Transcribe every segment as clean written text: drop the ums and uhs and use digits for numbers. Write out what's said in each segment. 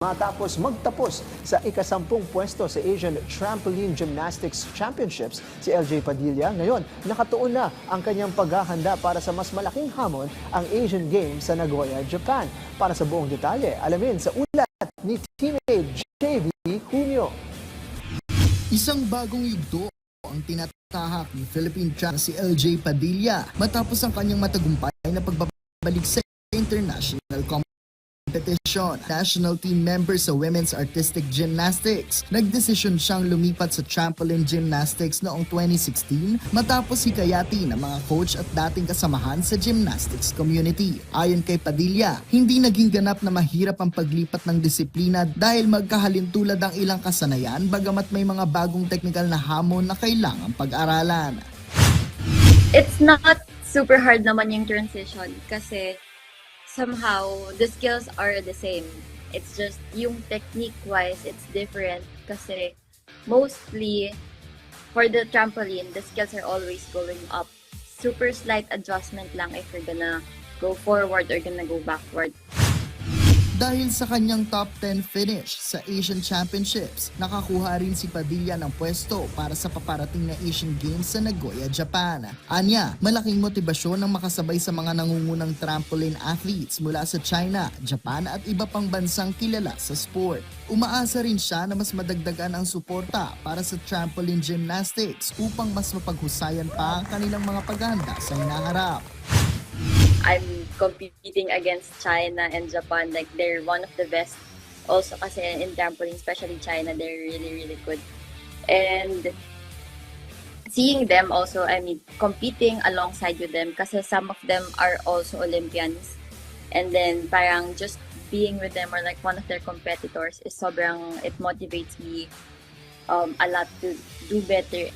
Matapos magtapos sa ika-10 pwesto sa Asian Trampoline Gymnastics Championships, si LJ Padilla ngayon nakatuon na ang kanyang paghahanda para sa mas malaking hamon, ang Asian Games sa Nagoya, Japan. Para sa buong detalye, alamin sa ulat ni teammate JV Junio. Isang bagong yugto ang tinatahak ni Philippine champ si LJ Padilla matapos ang kanyang matagumpay na pagbabalik sa international competition. National team member sa Women's Artistic Gymnastics. Nagdesisyon siyang lumipat sa Trampoline Gymnastics noong 2016 matapos hikayati ng mga coach at dating kasamahan sa gymnastics community. Ayon kay Padilla, hindi naging ganap na mahirap ang paglipat ng disiplina dahil magkahalintulad ang ilang kasanayan bagamat may mga bagong technical na hamon na kailangang pag-aralan. It's not super hard naman yung transition kasi somehow the skills are the same. It's just yung technique-wise, it's different kasi mostly for the trampoline, the skills are always going up. Super slight adjustment lang if you're gonna go forward or gonna go backward. Dahil sa kanyang top 10 finish sa Asian Championships, nakakuha rin si Padilla ng pwesto para sa paparating na Asian Games sa Nagoya, Japan. Anya, malaking motibasyon ang makasabay sa mga nangungunang trampoline athletes mula sa China, Japan at iba pang bansang kilala sa sport. Umaasa rin siya na mas madagdagan ang suporta para sa trampoline gymnastics upang mas mapaghusayan pa ang kanilang mga paghahanda sa hinaharap. I'm competing against China and Japan. Like, they're one of the best. Also, kasi in trampoline, especially China, they're really, really good. And seeing them also, I mean, competing alongside with them kasi some of them are also Olympians. And then, parang just being with them or like one of their competitors is it motivates me a lot to do better.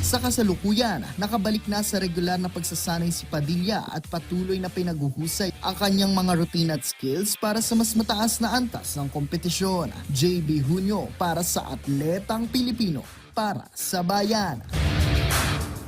Sa kasalukuyan, nakabalik na sa regular na pagsasanay si Padilla at patuloy na pinaguhusay ang kanyang mga routine at skills para sa mas mataas na antas ng kompetisyon. JB Junio para sa Atletang Pilipino, para sa Bayan.